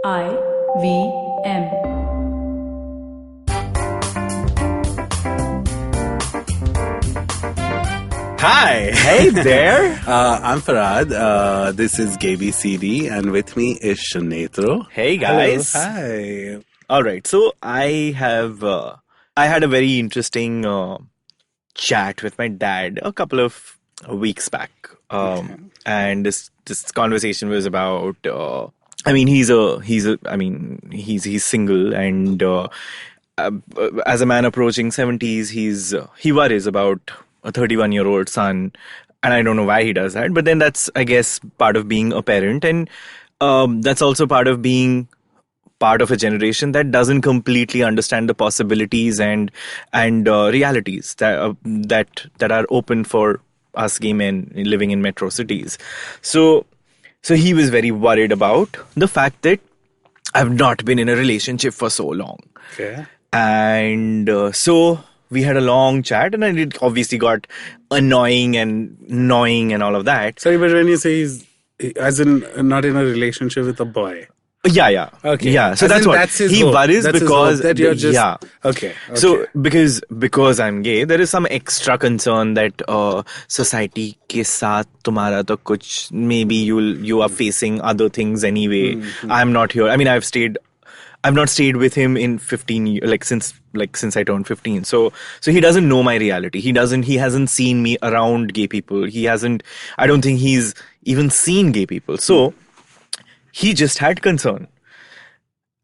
IVM. Hi. Hey there. I'm Farad. This is GabyCD, and with me is Shanetro. Hey guys. Hello. Hi. All right. So I had a very interesting chat with my dad a couple of weeks back. And this conversation was about. He's single, and as a man approaching 70s, he worries about a 31-year-old son, and I don't know why he does that. But then that's, I guess, part of being a parent, and that's also part of being part of a generation that doesn't completely understand the possibilities and realities that are open for us gay men living in metro cities. So he was very worried about the fact that I've not been in a relationship for so long. Okay. And so we had a long chat, and it obviously got annoying and gnawing and all of that. Sorry, but when you say he's, as in not in a relationship with a boy. Yeah. Okay. Yeah. So As that's in what that's his he hope. worries That's his because hope that you're just yeah. Okay. So because I'm gay, there is some extra concern that society ke saath tumhara to kuch, maybe you are facing other things anyway. I'm not here. I mean, I've not stayed with him in 15 years, since I turned 15. So he doesn't know my reality. He hasn't seen me around gay people. I don't think he's even seen gay people. So he just had concern.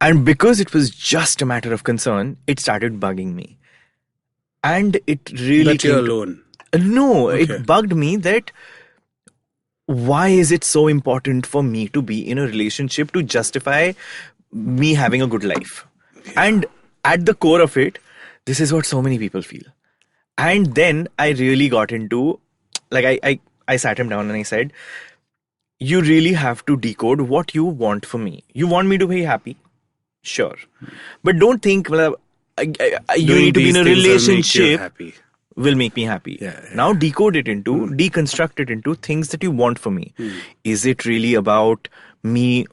And because it was just a matter of concern, it started bugging me. And it really That you're alone. No, Okay. it bugged me that why is it so important for me to be in a relationship to justify me having a good life? Yeah. And at the core of it, this is what so many people feel. And then I really got into, I sat him down and I said, you really have to decode what you want for me. You want me to be happy? Sure. But don't think you need to be in a relationship will make me happy. Yeah. Now decode it into, deconstruct it into things that you want for me. Is it really about me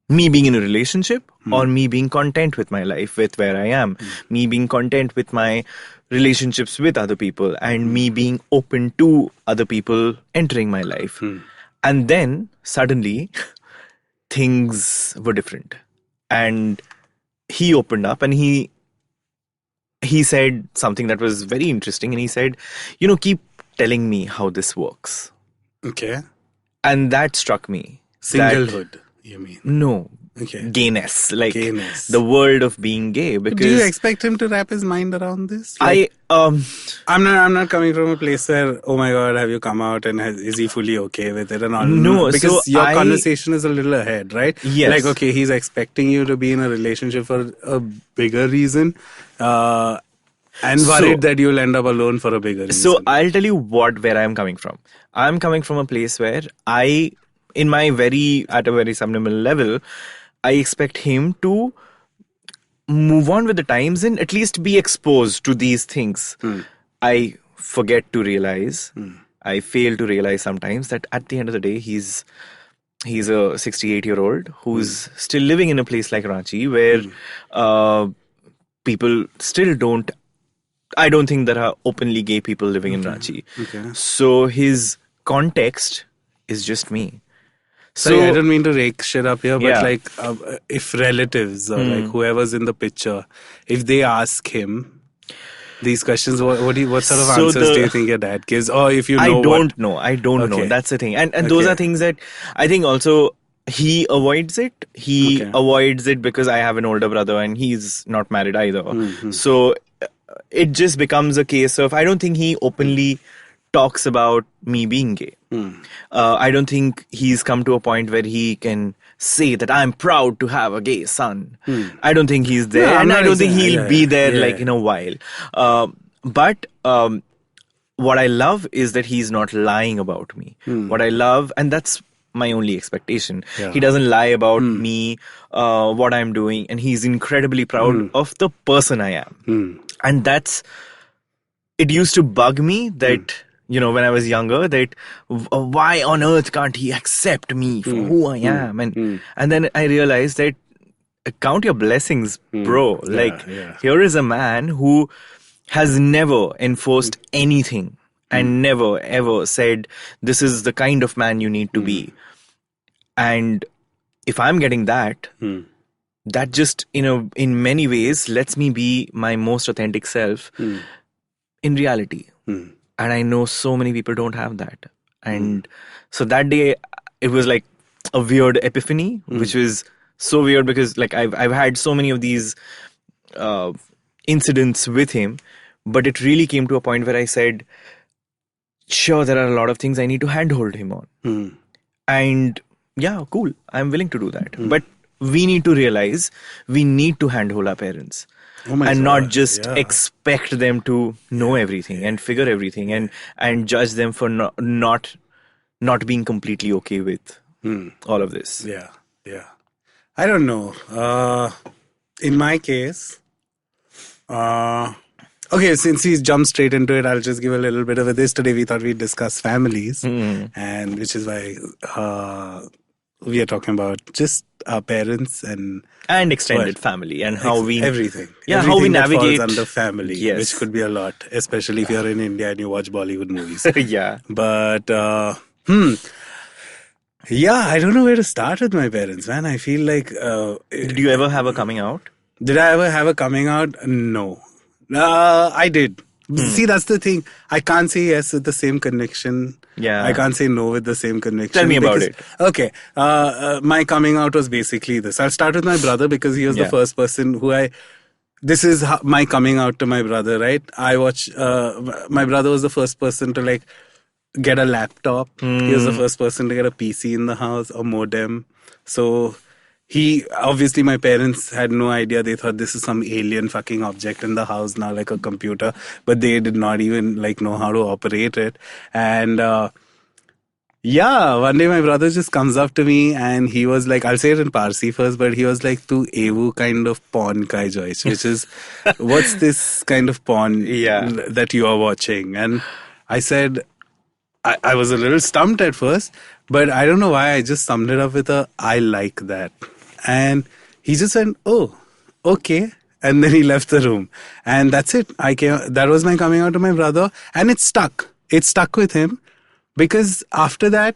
being in a relationship or me being content with my life, with where I am? Me being content with my relationships with other people and me being open to other people entering my life. And then suddenly things were different. And he opened up and he said something that was very interesting. And he said, keep telling me how this works. Okay. And that struck me. Singlehood, you mean? No. Okay. Gayness. Gayness. The world of being gay. Because do you expect him to wrap his mind around this? I'm not coming from a place where, oh my God, have you come out and is he fully okay with it and all? No, because so your conversation is a little ahead, right? Yes. Okay, he's expecting you to be in a relationship for a bigger reason, and worried that you'll end up alone for a bigger reason. So I'll tell you where I'm coming from. I'm coming from a place where at a very subliminal level, I expect him to move on with the times and at least be exposed to these things. I forget to realize, I fail to realize sometimes that at the end of the day, he's a 68-year-old who's still living in a place like Ranchi where people still I don't think there are openly gay people living in Ranchi. Okay. So his context is just me. Sorry, I don't mean to rake shit up here, but Yeah. if relatives or whoever's in the picture, if they ask him these questions, what sort of answers do you think your dad gives? Or if you know I don't know. That's the thing. And those are things that I think also he avoids it. He avoids it because I have an older brother and he's not married either. So it just becomes a case of, I don't think he openly talks about me being gay. I don't think he's come to a point where he can say that I'm proud to have a gay son. I don't think he's there, and I don't think he'll be there in a while. But what I love is that he's not lying about me. What I love, and that's my only expectation. Yeah. He doesn't lie about me, what I'm doing, and he's incredibly proud of the person I am. And it used to bug me that, when I was younger, that why on earth can't he accept me for who I am? And then I realized that count your blessings, bro. Here is a man who has never enforced anything and never ever said, this is the kind of man you need to be. And if I'm getting that, that just, in many ways lets me be my most authentic self in reality. And I know so many people don't have that. And so that day, it was like a weird epiphany, which was so weird because like I've had so many of these incidents with him, but it really came to a point where I said, sure, there are a lot of things I need to handhold him on. And yeah, cool, I'm willing to do that. But we need to realize we need to handhold our parents. And not just expect them to know everything and figure everything and judge them for not being completely okay with all of this. Yeah. I don't know. In my case, okay, since he jumped straight into it, I'll just give a little bit of this. Today we thought we'd discuss families, and which is why we are talking about just our parents and extended family and how we everything how we navigate falls under family, which could be a lot, especially if you're in India and you watch Bollywood movies. But I don't know where to start with my parents, man. I feel like did you ever have a coming out? Did I ever have a coming out? No. I did. See, that's the thing. I can't say yes with the same conviction. I can't say no with the same conviction. Tell me about it. Okay. My coming out was basically this. I'll start with my brother because he was the first person who this is my coming out to my brother, right? My brother was the first person to like get a laptop. He was the first person to get a PC in the house, a modem. So obviously my parents had no idea. They thought this is some alien fucking object in the house now, like a computer, but they did not even like know how to operate it. And one day my brother just comes up to me and he was like, I'll say it in Parsi first, but he was like, tu evu kind of porn kai joish, which is, what's this kind of porn that you are watching? And I said, I was a little stumped at first, but I don't know why. I just summed it up with I like that. And he just went, oh, okay. And then he left the room. And that's it. That was my coming out to my brother. And it stuck. It stuck with him. Because after that,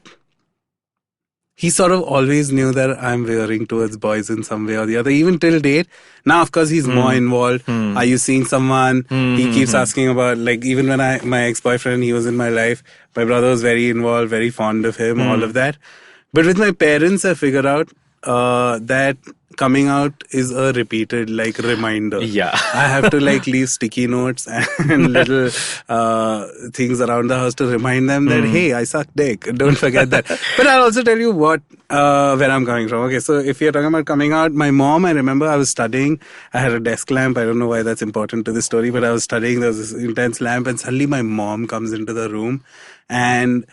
he sort of always knew that I'm veering towards boys in some way or the other, even till date. Now, of course, he's more involved. Are you seeing someone? He keeps asking about, like, even when my ex-boyfriend, he was in my life, my brother was very involved, very fond of him, all of that. But with my parents, I figured out that coming out is a repeated like reminder. I have to like leave sticky notes and little things around the house to remind them that hey, I suck dick, don't forget that. But I'll also tell you where I'm coming from. Okay, so if you're talking about coming out, my mom, I remember I was studying, I had a desk lamp. I don't know why that's important to the story, but I was studying, there was this intense lamp, and suddenly my mom comes into the room and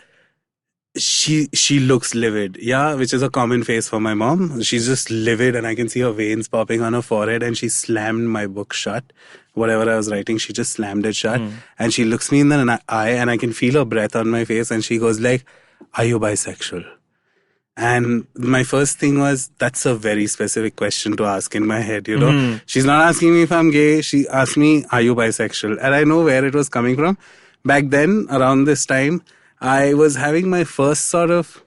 she looks livid, which is a common face for my mom. She's just livid and I can see her veins popping on her forehead, and she slammed my book shut. Whatever I was writing, she just slammed it shut. And she looks me in the eye and I can feel her breath on my face, and she goes like, are you bisexual? And my first thing was, that's a very specific question to ask in my head, you know. She's not asking me if I'm gay, she asked me, are you bisexual? And I know where it was coming from. Back then, around this time, I was having my first sort of,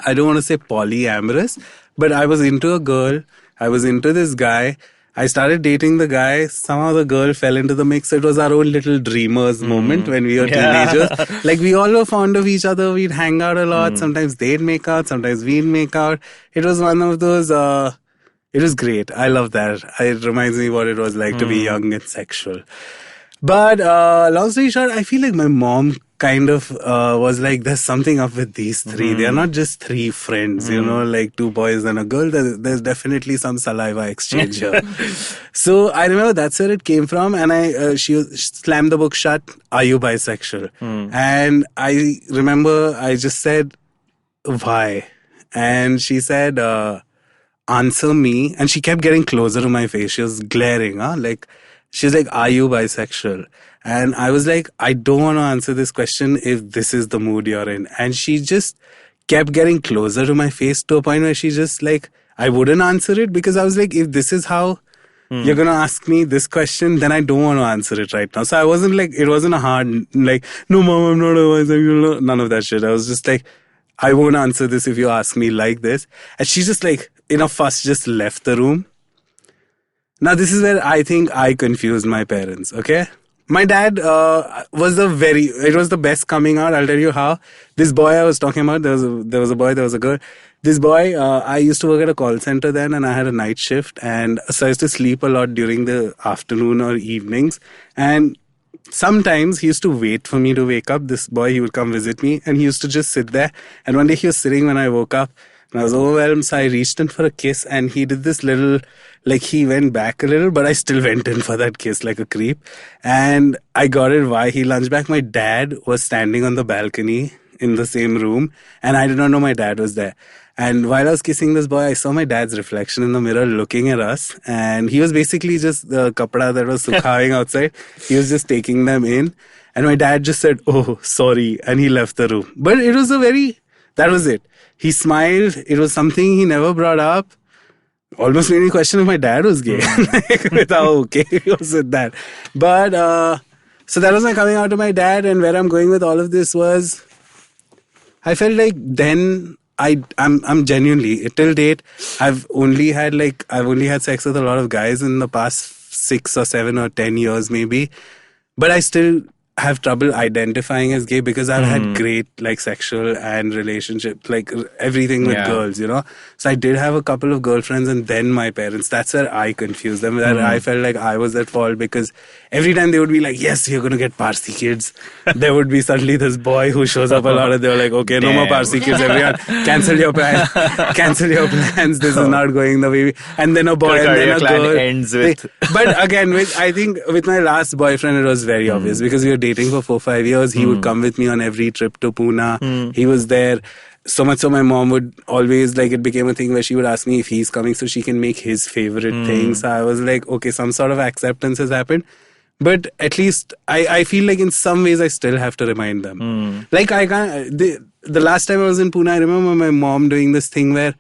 I don't want to say polyamorous, but I was into a girl. I was into this guy. I started dating the guy. Somehow the girl fell into the mix. It was our own little dreamers moment when we were teenagers. Like we all were fond of each other. We'd hang out a lot. Sometimes they'd make out. Sometimes we'd make out. It was one of those, it was great. I love that. It reminds me what it was like to be young and sexual. But long story short, I feel like my mom kind of was like, there's something up with these three. They are not just three friends, you know, like two boys and a girl. There's definitely some saliva exchange here. So I remember that's where it came from. And she slammed the book shut. Are you bisexual? And I remember I just said, why? And she said, answer me. And she kept getting closer to my face. She was glaring, she's like, are you bisexual? And I was like, I don't want to answer this question if this is the mood you're in. And she just kept getting closer to my face to a point where she just like, I wouldn't answer it because I was like, if this is how you're going to ask me this question, then I don't want to answer it right now. So I wasn't like, it wasn't a hard, like, no, mom, I'm not a bisexual. None of that shit. I was just like, I won't answer this if you ask me like this. And she just like, in a fuss, just left the room. Now, this is where I think I confused my parents, okay? My dad it was the best coming out. I'll tell you how. This boy I was talking about, there was a boy, there was a girl. This boy, I used to work at a call center then, and I had a night shift, and so I used to sleep a lot during the afternoon or evenings. And sometimes he used to wait for me to wake up. This boy, he would come visit me, and he used to just sit there. And one day he was sitting when I woke up, and I was overwhelmed, so I reached in for a kiss, and he did this little, like he went back a little, but I still went in for that kiss like a creep. And I got it why he lunged back. My dad was standing on the balcony in the same room, and I did not know my dad was there. And while I was kissing this boy, I saw my dad's reflection in the mirror looking at us. And he was basically just the kapda that was sukhawing outside. He was just taking them in. And my dad just said, oh, sorry. And he left the room. But it was that was it. He smiled. It was something he never brought up. Almost made me question if my dad was gay. With how okay he was with that. But, so that was my coming out to my dad. And where I'm going with all of this was, I felt like then I'm genuinely, till date, I've only had sex with a lot of guys in the past 6 or 7 or 10 years maybe. But I still have trouble identifying as gay because I've had great like sexual and relationship, like everything with girls, you know. So I did have a couple of girlfriends and then my parents. That's where I confused them. That I felt like I was at fault because every time they would be like, yes, you're going to get Parsi kids. There would be suddenly this boy who shows up a lot and they were like, okay, no more Parsi kids, everyone. Cancel your plans. Cancel your plans. This is not going the way. And then a boy and then a girl. Ends with. But again, I think with my last boyfriend, it was very obvious because we were dating for 4-5 years. He would come with me on every trip to Pune. He was there. So much so my mom would always, like, it became a thing where she would ask me if he's coming so she can make his favorite things. So I was like, okay, some sort of acceptance has happened. But at least I feel like in some ways I still have to remind them. Like I can't, the last time I was in Pune, I remember my mom doing this thing where,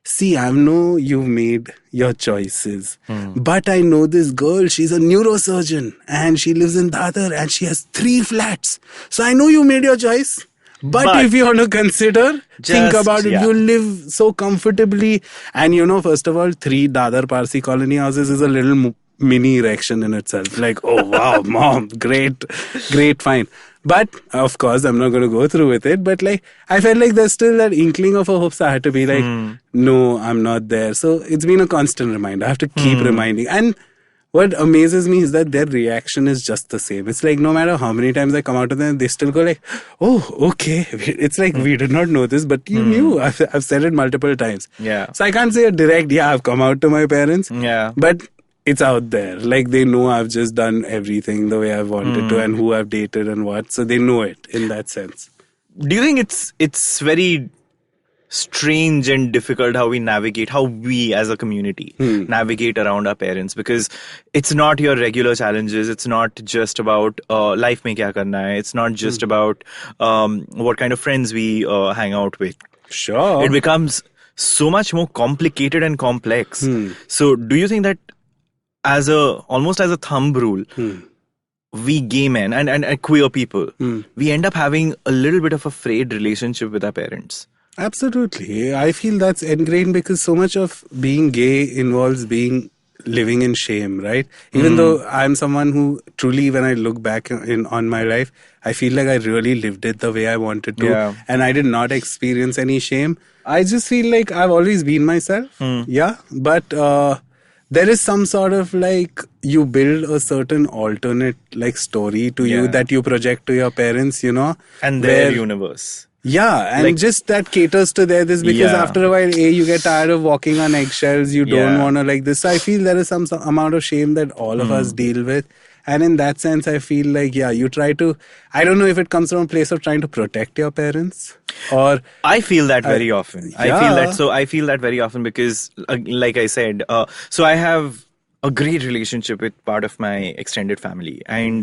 see, I know you've made your choices, but I know this girl, she's a neurosurgeon and she lives in Dadar and she has 3 flats. So I know you made your choice. But if you want to consider, think about it, you live so comfortably. And you know, first of all, 3 Dadar Parsi colony houses is a little mini erection in itself. Like, oh wow, mom, great find. But of course, I'm not going to go through with it. But like, I felt like there's still that inkling of a hope. So I had to be like, no, I'm not there. So it's been a constant reminder. I have to keep reminding. And what amazes me is that their reaction is just the same. It's like no matter how many times I come out to them, they still go like, oh, okay. It's like, we did not know this, but you knew. I've said it multiple times. Yeah. So I can't say a direct, I've come out to my parents. Yeah. But it's out there. Like they know I've just done everything the way I've wanted to and who I've dated and what. So they know it in that sense. Do you think it's very strange and difficult how we as a community navigate around our parents, because it's not your regular challenges. It's not just about life mein kya karna hai. It's not just about what kind of friends we hang out with. Sure. It becomes so much more complicated and complex. So do you think that almost as a thumb rule, we gay men and queer people, we end up having a little bit of a frayed relationship with our parents? Absolutely. I feel that's ingrained because so much of being gay involves living in shame, right? Even though I'm someone who truly, when I look back on my life, I feel like I really lived it the way I wanted to. Yeah. And I did not experience any shame. I just feel like I've always been myself. Yeah. But there is some sort of like, you build a certain alternate like story to you that you project to your parents, you know. And their universe. Yeah, and like, just that caters to this because after a while, you get tired of walking on eggshells. You don't want to like this. So I feel there is some amount of shame that all of us deal with. And in that sense, I feel like, you try to, I don't know if it comes from a place of trying to protect your parents or... I feel that very often. I feel that very often because, like I said, so I have a great relationship with part of my extended family, and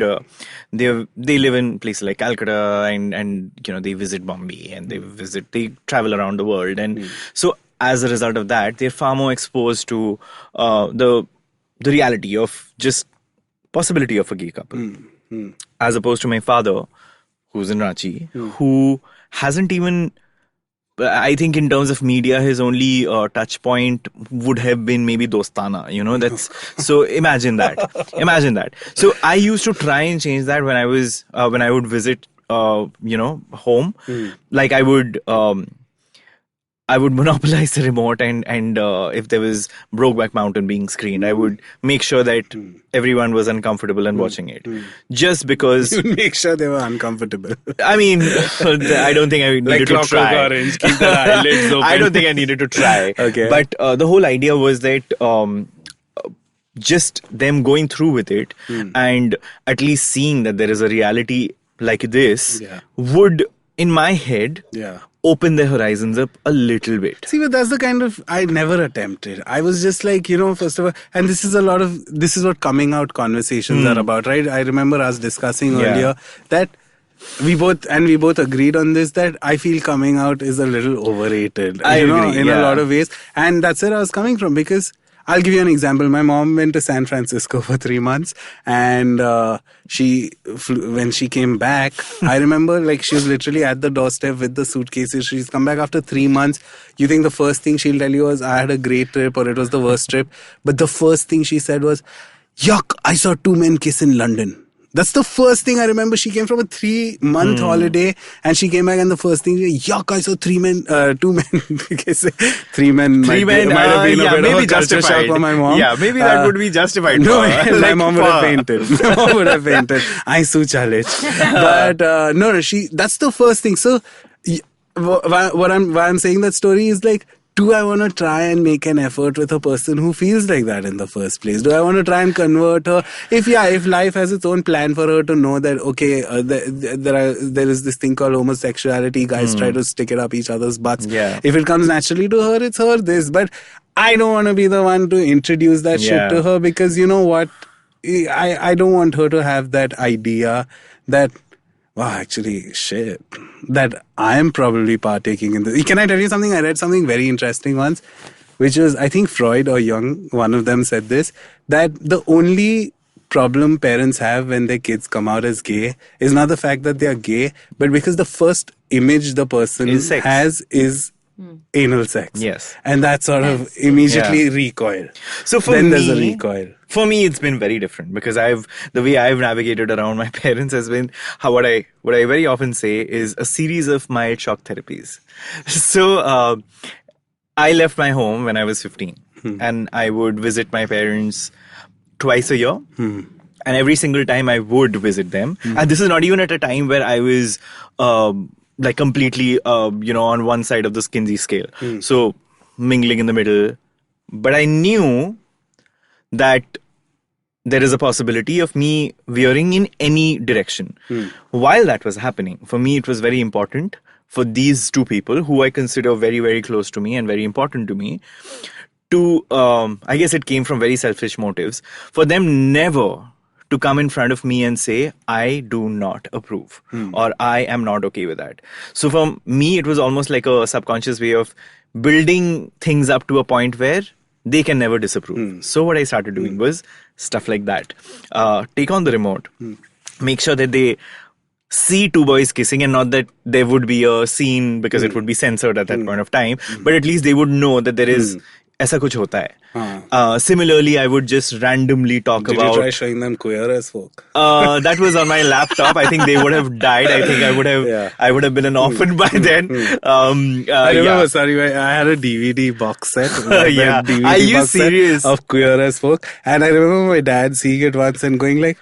they live in places like Calcutta, and you know, they visit Bombay and they travel around the world, and so as a result of that, they're far more exposed to the reality of just possibility of a gay couple. As opposed to my father, who's in Ranchi, who hasn't even... I think in terms of media, his only touch point would have been maybe Dostana, that's, so imagine that. So I used to try and change that when I would visit, home. Like I would monopolize the remote and if there was Brokeback Mountain being screened, I would make sure that everyone was uncomfortable and watching it. Just because... You'd make sure they were uncomfortable. I mean, I don't think I needed to try. Orange, keep their eyelids open. I don't think I needed to try. Okay. But the whole idea was that just them going through with it and at least seeing that there is a reality like this would, in my head... open their horizons up a little bit. See, but that's the kind of... I never attempted. I was just like, first of all... And this is what coming out conversations are about, right? I remember us discussing earlier that we both agreed on this, that I feel coming out is a little overrated. I agree, in a lot of ways. And that's where I was coming from, because... I'll give you an example. My mom went to San Francisco for 3 months, and when she came back, I remember she was literally at the doorstep with the suitcases. She's come back after 3 months. You think the first thing she'll tell you was, I had a great trip, or it was the worst trip. But the first thing she said was, yuck, I saw 2 men kiss in London. That's the first thing I remember. She came from a 3-month holiday, and she came back, and the first thing, yuck, I saw 2 men. 3 men might have been a bit of a culture shock for my mom. Yeah, maybe that would be justified. No, my mom would have fainted. I su chale. But no, that's the first thing. So why I'm saying that story is do I want to try and make an effort with a person who feels like that in the first place? Do I want to try and convert her? If life has its own plan for her to know that, okay, there is this thing called homosexuality, guys try to stick it up each other's butts. Yeah. If it comes naturally to her, it's her this. But I don't want to be the one to introduce that shit to her, because you know what? I don't want her to have that idea that... Wow, actually, shit. That I am probably partaking in this. Can I tell you something? I read something very interesting once, which was, I think Freud or Jung, one of them said this, that the only problem parents have when their kids come out as gay is not the fact that they are gay, but because the first image the person has is anal sex. Yes. And that sort of immediately recoil. So there's a recoil. For me, it's been very different, because the way I've navigated around my parents has been what I very often say is a series of mild shock therapies. So I left my home when I was 15, and I would visit my parents twice a year. And every single time I would visit them, and this is not even at a time where I was completely on one side of the Kinsey scale. So mingling in the middle. But I knew that there is a possibility of me veering in any direction. While that was happening, for me it was very important for these two people who I consider very, very close to me and very important to me to, I guess it came from very selfish motives, for them never to come in front of me and say, I do not approve or I am not okay with that. So for me, it was almost like a subconscious way of building things up to a point where they can never disapprove. So what I started doing was stuff like that. Take on the remote. Make sure that they see two boys kissing, and not that there would be a scene because it would be censored at that point of time, but at least they would know that there is ऐसा कुछ होता है. Similarly, I would just randomly talk about... Did you try showing them Queer as Folk? That was on my laptop. I think they would have died. I think I would have been an orphan by then. I remember, sorry, I had a DVD box set. DVD Are you serious? Of Queer as Folk. And I remember my dad seeing it once and going like,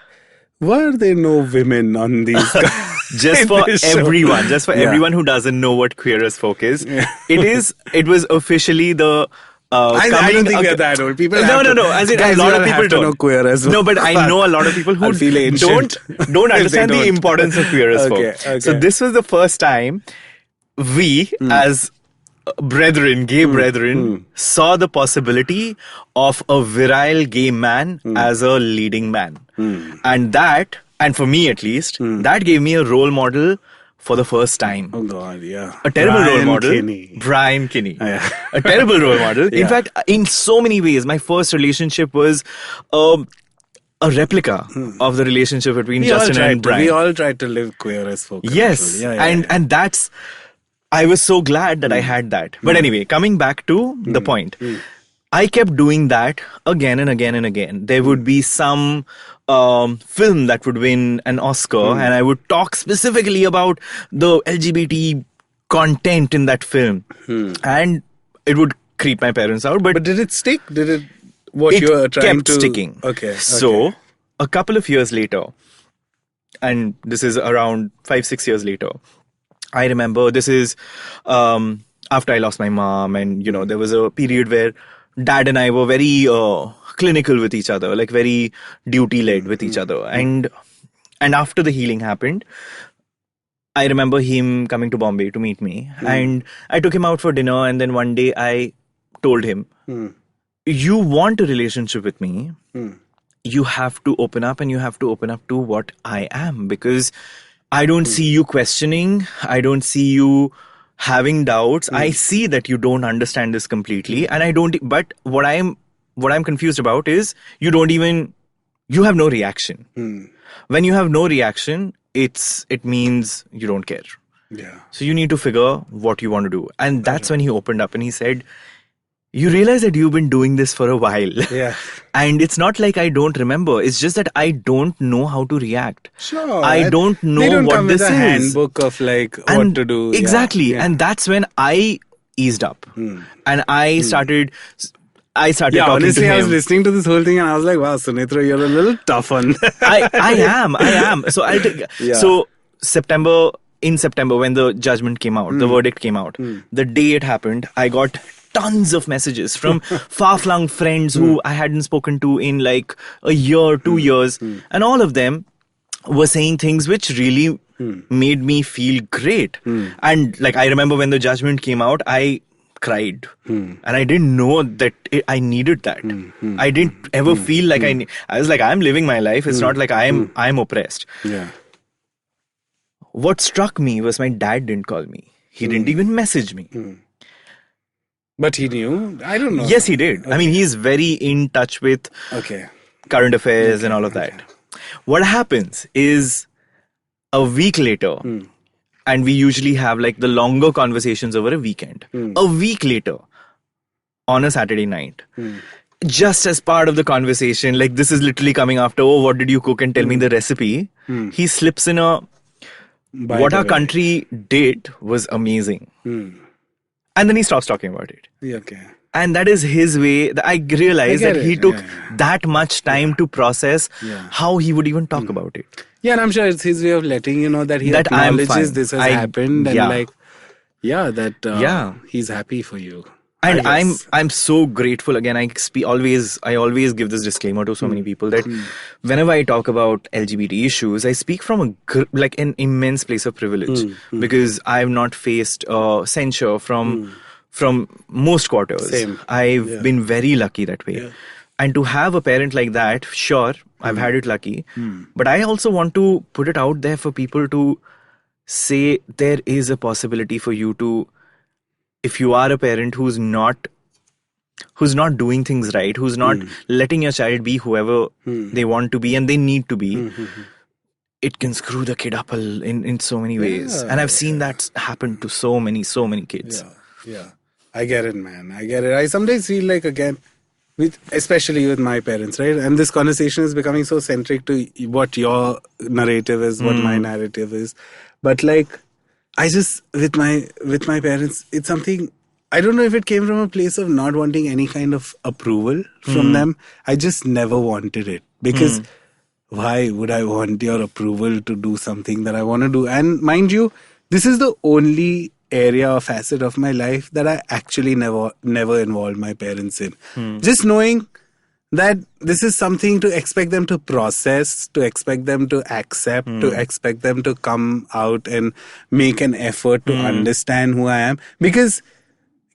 why are there no women on these guys? Just for everyone who doesn't know what Queer as Folk is, it was officially the... I don't think we're that old. People no. As in, guys, a lot of people don't know Queer as Folk. No, but I know a lot of people who don't understand the importance of Queer as Folk. Okay. So this was the first time we, as brethren, gay brethren, saw the possibility of a virile gay man as a leading man. And for me at least, that gave me a role model for the first time. Oh God, yeah. A terrible role model. Kinney. Brian Kinney. Yeah. A terrible role model. Yeah. In fact, in so many ways, my first relationship was a replica of the relationship between Justin and Brian. We all tried to live queer as folk. Yes. And that's, I was so glad that I had that. But anyway, coming back to the point. I kept doing that again and again and again. There would be some film that would win an Oscar, and I would talk specifically about the LGBT content in that film. And it would creep my parents out. But did it stick? Did it... What you were trying kept to... sticking. Okay. So, a couple of years later, and this is around 5-6 years later, I remember this is after I lost my mom, and, you know, there was a period where Dad and I were very clinical with each other, like very duty-led with each other. And after the healing happened, I remember him coming to Bombay to meet me. And I took him out for dinner, and then one day I told him, you want a relationship with me, you have to open up, and you have to open up to what I am, because I don't see you questioning, I don't see you having doubts. I see that you don't understand this completely, and I don't. But what I'm confused about is you have no reaction. When you have no reaction, it means you don't care. Yeah. So you need to figure what you want to do, and that's when he opened up and he said, you realize that you've been doing this for a while. Yeah. And it's not like I don't remember. It's just that I don't know how to react. Sure. I don't know they don't what come this with a is. handbook of like what to do. Exactly. Yeah. And that's when I eased up. And I started talking to honestly, him. I was listening to this whole thing and I was like, wow, Sunitra, you're a little tough on that. I am. So So in September, when the judgment came out, the verdict came out, the day it happened, I got tons of messages from far-flung friends who I hadn't spoken to in like a year, 2 years. And all of them were saying things which really made me feel great. And like, I remember when the judgment came out, I cried. And I didn't know that I needed that. I didn't ever feel like I was like, I'm living my life. It's not like I'm oppressed. Yeah. What struck me was my dad didn't call me. He didn't even message me. But he knew? I don't know. Yes, he did. Okay. I mean, he's very in touch with current affairs and all of that. What happens is a week later, and we usually have like the longer conversations over a weekend. A week later, on a Saturday night, just as part of the conversation, like this is literally coming after, oh, what did you cook and tell me the recipe? He slips in what our country did was amazing. And then he stops talking about it. Okay. And that is his way. I realized that he took that much time to process how he would even talk about it. Yeah, and I'm sure it's his way of letting you know that he acknowledges this has happened and he's happy for you. And I'm so grateful. Again, I always give this disclaimer to so many people that whenever I talk about LGBT issues, I speak from an immense place of privilege because I've not faced censure from most quarters. Same. I've been very lucky that way. Yeah. And to have a parent like that, sure, I've had it lucky. But I also want to put it out there for people to say there is a possibility for you to, if you are a parent who's not doing things right, who's not letting your child be whoever they want to be and they need to be, it can screw the kid up in so many ways. And I've seen that happen to so many kids. Yeah. I get it, man. I get it. I sometimes feel like, again, especially with my parents, right? And this conversation is becoming so centric to what your narrative is, what my narrative is. But like, I just, with my parents, it's something, I don't know if it came from a place of not wanting any kind of approval from them. I just never wanted it because why would I want your approval to do something that I want to do? And mind you, this is the only area or facet of my life that I actually never involved my parents in. Just knowing that this is something to expect them to process, to expect them to accept, to expect them to come out and make an effort to understand who I am. Because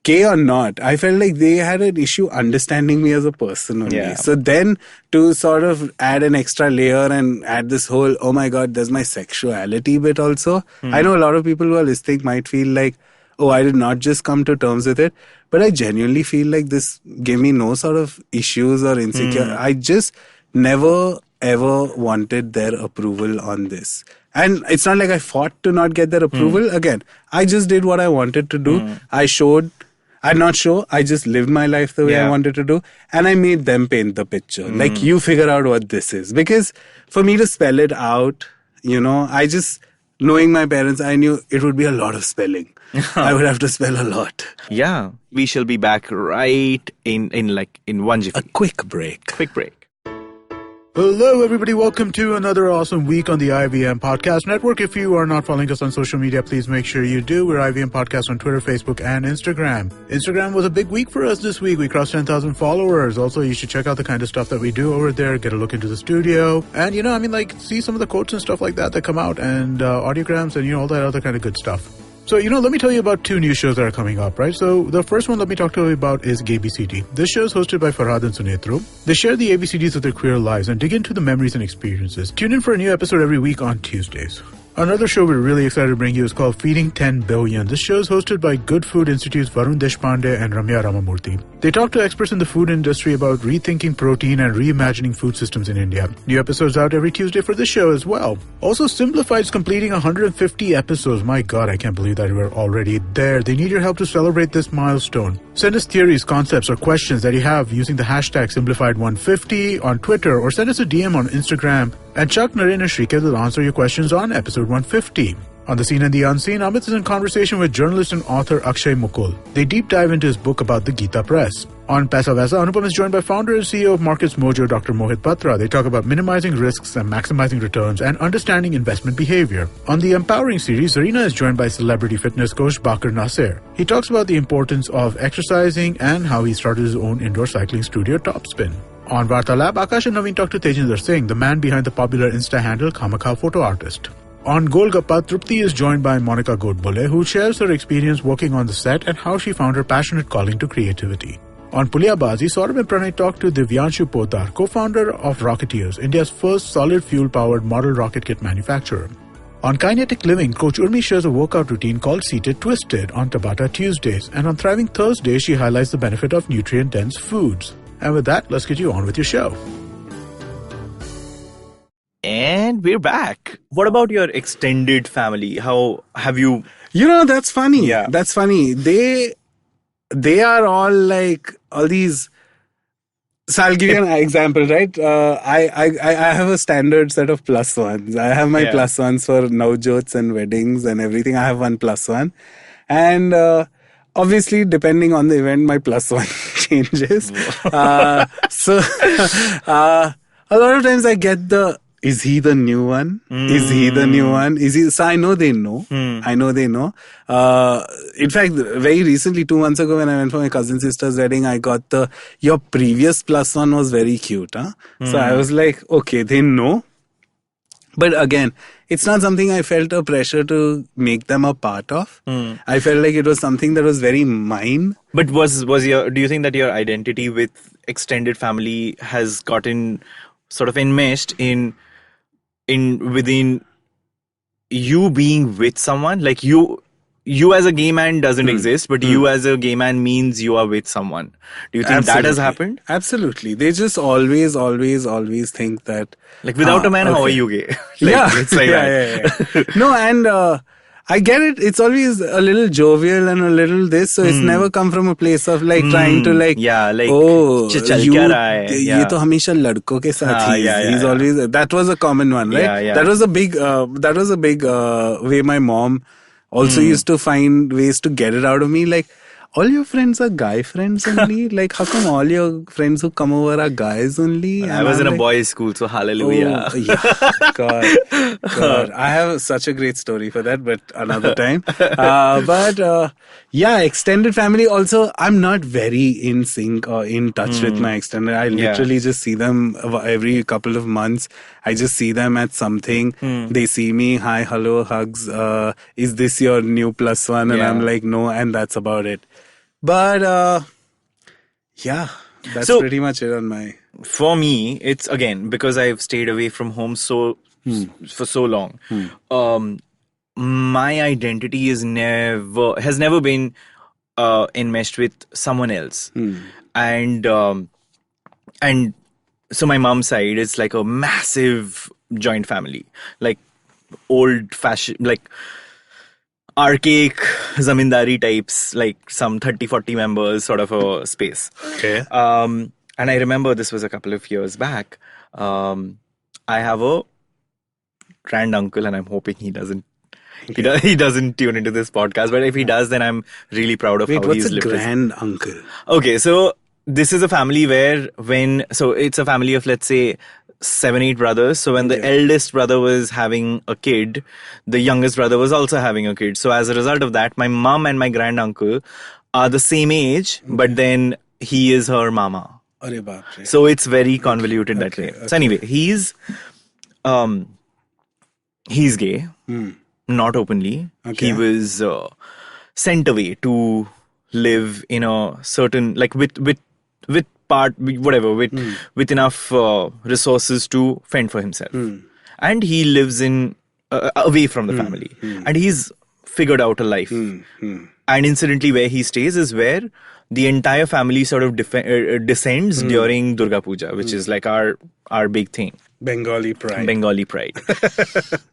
gay or not, I felt like they had an issue understanding me as a person only. Yeah. So then to sort of add an extra layer and add this whole, oh my God, there's my sexuality bit also. I know a lot of people who are listening might feel like, oh, I did not just come to terms with it. But I genuinely feel like this gave me no sort of issues or insecure. I just never ever wanted their approval on this. And it's not like I fought to not get their approval. Again, I just did what I wanted to do. I just lived my life the way I wanted to do. And I made them paint the picture. Like, you figure out what this is. Because for me to spell it out, knowing my parents, I knew it would be a lot of spelling. I would have to spell a lot. Yeah. We shall be back right in 1 jiffy. A quick break. Hello, everybody. Welcome to another awesome week on the IVM Podcast Network. If you are not following us on social media, please make sure you do. We're IVM Podcast on Twitter, Facebook, and Instagram. Instagram was a big week for us this week. We crossed 10,000 followers. Also, you should check out the kind of stuff that we do over there. Get a look into the studio. And, see some of the quotes and stuff like that come out. And audiograms and, all that other kind of good stuff. So, let me tell you about 2 new shows that are coming up, right? So, the first one let me talk to you about is GayBCD. This show is hosted by Farhad and Sunetru. They share the ABCDs of their queer lives and dig into the memories and experiences. Tune in for a new episode every week on Tuesdays. Another show we're really excited to bring you is called Feeding 10 Billion. This show is hosted by Good Food Institute's Varun Deshpande and Ramya Ramamurthy. They talk to experts in the food industry about rethinking protein and reimagining food systems in India. New episodes out every Tuesday for this show as well. Also, Simplified's completing 150 episodes. My God, I can't believe that we're already there. They need your help to celebrate this milestone. Send us theories, concepts, or questions that you have using the hashtag Simplified150 on Twitter, or send us a DM on Instagram. And Chuck, Naren, and Shrikesh will answer your questions on episode 150. On The Seen and the Unseen, Amit is in conversation with journalist and author Akshay Mukul. They deep dive into his book about the Gita Press. On Paisa Vaisa, Anupam is joined by founder and CEO of Markets Mojo, Dr. Mohit Batra. They talk about minimizing risks and maximizing returns and understanding investment behavior. On the Empowering series, Zarina is joined by celebrity fitness coach Bakr Nasser. He talks about the importance of exercising and how he started his own indoor cycling studio, Topspin. On Vartalab, Akash and Naveen talk to Tejinder Singh, the man behind the popular Insta handle Kamakha Photo Artist. On Golgappa, Trupti is joined by Monica Godbole, who shares her experience working on the set and how she found her passionate calling to creativity. On Pulyabazi, Saurabh and Pranay talk to Divyanshu Poddar, co-founder of Rocketeers, India's first solid fuel-powered model rocket kit manufacturer. On Kinetic Living, Coach Urmi shares a workout routine called Seated Twisted on Tabata Tuesdays, and on Thriving Thursdays, she highlights the benefit of nutrient-dense foods. And with that, let's get you on with your show. And we're back. What about your extended family? How have you... That's funny. Yeah. That's funny. They are all like, all these... So I'll give you an example, right? I have a standard set of plus ones. I have my plus ones for Navjots and weddings and everything. I have one plus one. And obviously, depending on the event, my plus one changes. So a lot of times I get is he the new one? Is he the new one? So I know they know. I know they know. In fact, very recently, 2 months ago, when I went for my cousin sister's wedding, I got your previous plus one was very cute. Huh? So I was like, okay, they know. But again, it's not something I felt a pressure to make them a part of. I felt like it was something that was very mine. But do you think that your identity with extended family has gotten sort of enmeshed within you being with someone? Like you as a gay man doesn't exist, but you as a gay man means you are with someone. Do you think that has happened? Absolutely. They just always think that... Like, without a man, how are you gay? It's like that. No, and I get it. It's always a little jovial and a little this. So it's never come from a place of like trying to like, oh, ये तो हमेशा लड़कों के साथ ही. He's always, that was a common one, right? That was a big way my mom also used to find ways to get it out of me. Like, all your friends are guy friends only? Like, how come all your friends who come over are guys only? I was in a boys' school, so hallelujah. Oh, yeah. God. I have such a great story for that, but another time. Extended family also, I'm not very in sync or in touch with my extended. I literally just see them every couple of months. I just see them at something. They see me, hi, hello, hugs. Is this your new plus one? And I'm like, no, and that's about it. But yeah, that's pretty much it on my... For me, it's again, because I've stayed away from home for so long. My identity has never been enmeshed with someone else. And so my mom's side is like a massive joint family, like old fashioned, like archaic zamindari types, like some 30-40 members sort of a space. Okay. And I remember this was a couple of years back. I have a grand uncle, and I'm hoping he doesn't tune into this podcast. But if he does, then I'm really proud of how he's lived. What's a grand uncle? Okay, so this is a family where it's a family of, let's say, 7-8 brothers. So when the eldest brother was having a kid, the youngest brother was also having a kid. So as a result of that, my mom and my grand uncle are the same age, but then he is her mama. So it's very convoluted that way. So anyway, he's gay, not openly. He was sent away to live in a certain, like with enough resources to fend for himself. And he lives in away from the family, and he's figured out a life. And incidentally, where he stays is where the entire family sort of descends during Durga Puja, which is like our big thing. Bengali pride.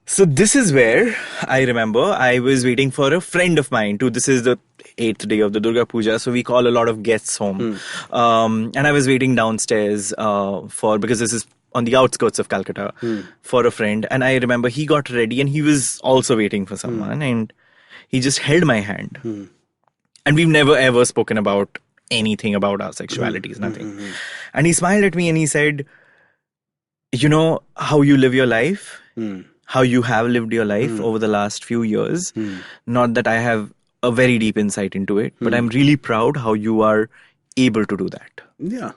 So this is where I remember I was waiting for a friend of mine this is the 8th day of the Durga Puja, so we call a lot of guests home. And I was waiting downstairs because this is on the outskirts of Calcutta, for a friend. And I remember he got ready and he was also waiting for someone, and he just held my hand. And we've never ever spoken about anything about our sexualities, nothing. And he smiled at me and he said, you know how you live your life, how you have lived your life over the last few years. Not that I have a very deep insight into it, but I'm really proud how you are able to do that. Yeah.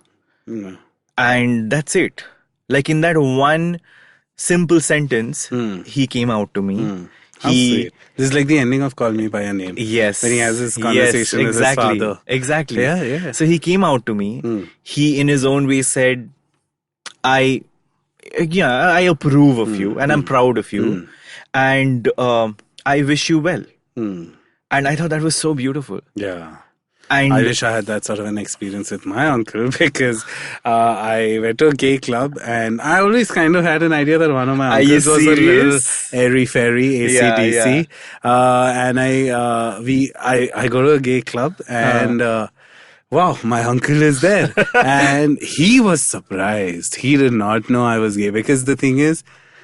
And that's it. Like in that one simple sentence, he came out to me. How sweet. This is like the ending of Call Me By Your Name. Yes. When he has his conversation with his father. Exactly. Yeah. So he came out to me. He, in his own way, said, I approve of you and I'm proud of you. And I wish you well. And I thought that was so beautiful. Yeah. And I wish I had that sort of an experience with my uncle, because I went to a gay club and I always kind of had an idea that one of my uncles was a little airy-fairy, AC/DC. And I go to a gay club and wow, my uncle is there. And he was surprised. He did not know I was gay, because the thing is,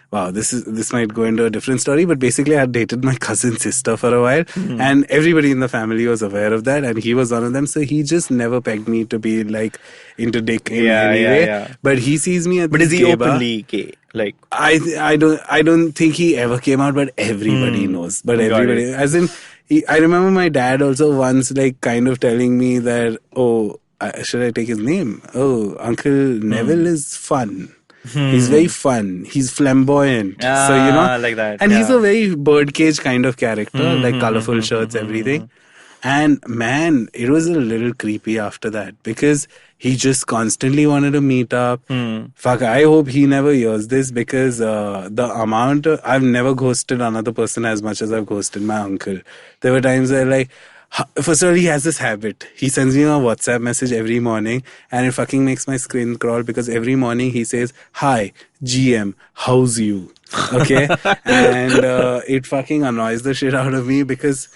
wow, this might go into a different story, but basically I had dated my cousin's sister for a while, and everybody in the family was aware of that, and he was one of them. So he just never pegged me to be like into dick in any way. But he sees me at But is he openly gay? Like I don't think he ever came out, but everybody knows. But everybody, as in, I remember my dad also once like kind of telling me that, should I take his name? Oh, Uncle Neville is fun. He's very fun. He's flamboyant. So, like that. And he's a very birdcage kind of character, like colorful shirts, everything. And man, it was a little creepy after that, because he just constantly wanted to meet up. Fuck, I hope he never hears this, because the amount I've never ghosted another person as much as I've ghosted my uncle. There were times where like, first of all, he has this habit. He sends me a WhatsApp message every morning, and it fucking makes my screen crawl, because every morning he says, "Hi, GM, how's you?" Okay? And it fucking annoys the shit out of me, because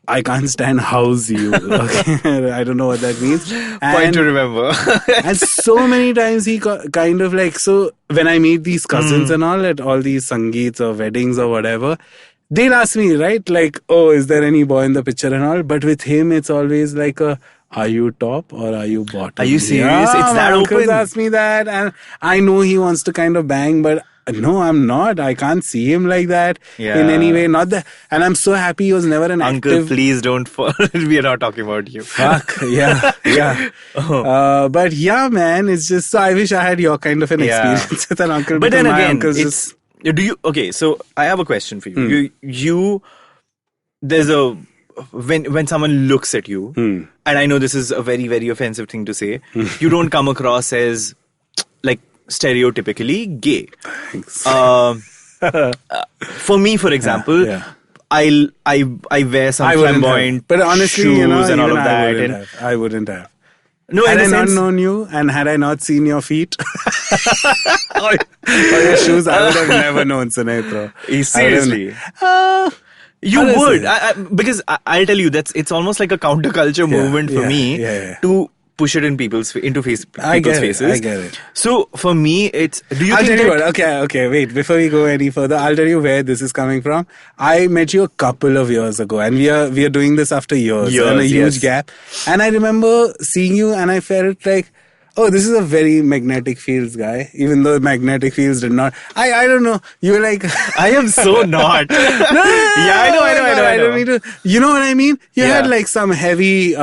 I can't stand "how's you." Okay? I don't know what that means. Point to remember. And so many times he kind of like, so when I meet these cousins and all at all these sangeets or weddings or whatever, they'll ask me, right? Like, oh, is there any boy in the picture and all? But with him, it's always like are you top or are you bottom? Are you serious? Yeah, it's that open? Uncles ask me that, and I know he wants to kind of bang, but no, I'm not. I can't see him like that in any way. Not that. And I'm so happy he was never an Uncle, active... please don't fall. We are not talking about you. Fuck, yeah. But yeah, man, it's just, so I wish I had your kind of an experience with an uncle. But then again, so I have a question for you. There's a when someone looks at you, and I know this is a very, very offensive thing to say, you don't come across as like stereotypically gay. Thanks. For me, for example, I wear some flamboyant but honestly, shoes and all of that. I wouldn't have. No, had I not known you and had I not seen your feet or your shoes, I would have never known Sunetra. Seriously. You would, because I'll tell you, it's almost like a counterculture movement for me to push it into people's faces. I get it. So for me, it's. I'll tell you what. Okay. Wait. Before we go any further, I'll tell you where this is coming from. I met you a couple of years ago, and we are doing this after years and a huge gap. And I remember seeing you, and I felt like, oh, this is a very magnetic fields guy, even though magnetic fields did not. I don't know. You were like... I am so not. No, I don't need to... You know what I mean? You had like some heavy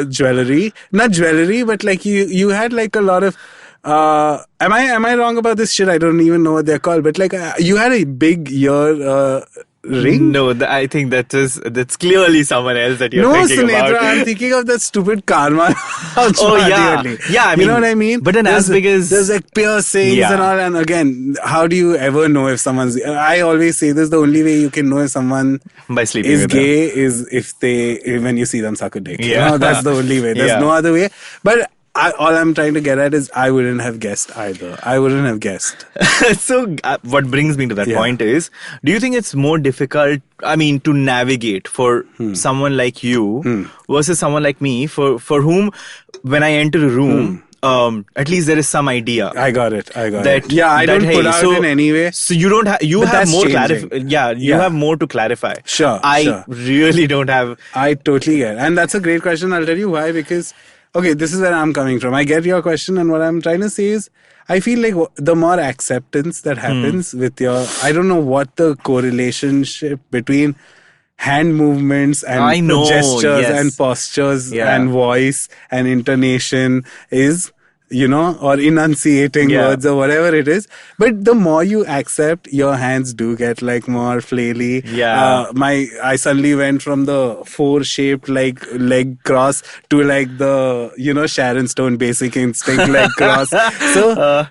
jewelry. Not jewelry, but like you had like a lot of... Am I wrong about this shit? I don't even know what they're called. But like you had a big ear... ring? No, I think that's clearly someone else that you're thinking about. No, Sunetra, I'm thinking of that stupid karma. Yeah. I mean, you know what I mean? But then as big as... There's like piercings and all. And again, how do you ever know if someone's... I always say this, the only way you can know if someone by sleeping is with gay them. is if when you see them suck a dick. Yeah. You know, that's the only way. There's no other way. But... all I'm trying to get at is I wouldn't have guessed either. I wouldn't have guessed. So what brings me to that point is, do you think it's more difficult, to navigate for someone like you versus someone like me for whom when I enter a room, at least there is some idea. I got it. I don't put out in any way. So you don't have, you have more you have more to clarify. Sure. I really don't have. I totally get it. And that's a great question. I'll tell you why, because okay, this is where I'm coming from. I get your question, and what I'm trying to say is, I feel like the more acceptance that happens with your, I don't know what the correlation between hand movements and gestures and postures and voice and intonation is, or enunciating words or whatever it is. But the more you accept, your hands do get like more flaily. I suddenly went from the 4-shaped like leg cross to like the, Sharon Stone Basic Instinct leg cross. So,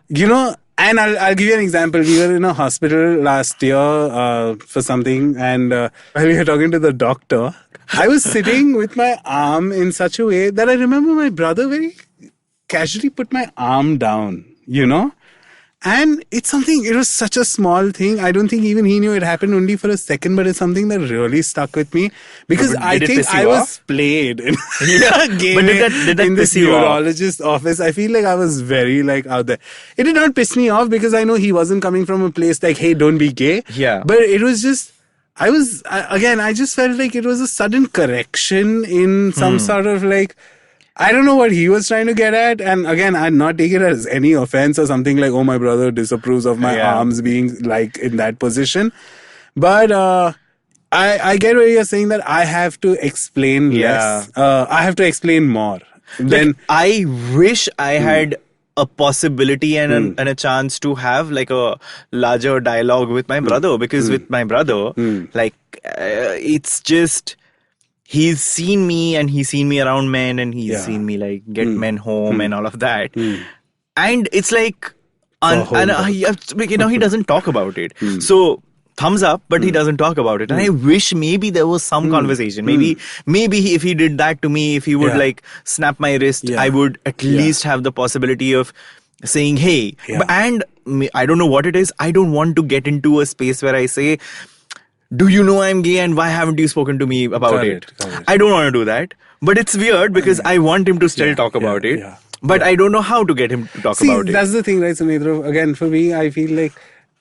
and I'll give you an example. We were in a hospital last year for something, and while we were talking to the doctor, I was sitting with my arm in such a way that I remember my brother very casually put my arm down, and it was such a small thing. I don't think even he knew it happened only for a second, but it's something that really stuck with me because I think I was played in a game in this neurologist's office. I feel like I was very like out there. It did not piss me off because I know he wasn't coming from a place like, hey, don't be gay. Yeah. But it was just, I just felt like it was a sudden correction in some sort of like, I don't know what he was trying to get at. And again, I'd not take it as any offense or something like, oh, my brother disapproves of my arms being like in that position. But I get where you're saying that I have to explain less. I have to explain more. Then I wish I had a possibility and a chance to have like a larger dialogue with my brother, because with my brother, it's just... He's seen me around men, and he's seen me like get men home and all of that. And it's like, he doesn't talk about it. So thumbs up, but he doesn't talk about it. And I wish maybe there was some conversation. Maybe if he did that to me, if he would like snap my wrist, I would at least have the possibility of saying, hey, and I don't know what it is. I don't want to get into a space where I say, do you know I'm gay and why haven't you spoken to me about it? I don't want to do that. But it's weird because I want him to still talk about it. But I don't know how to get him to talk about it. That's the thing, right, Sunetra? Again, for me, I feel like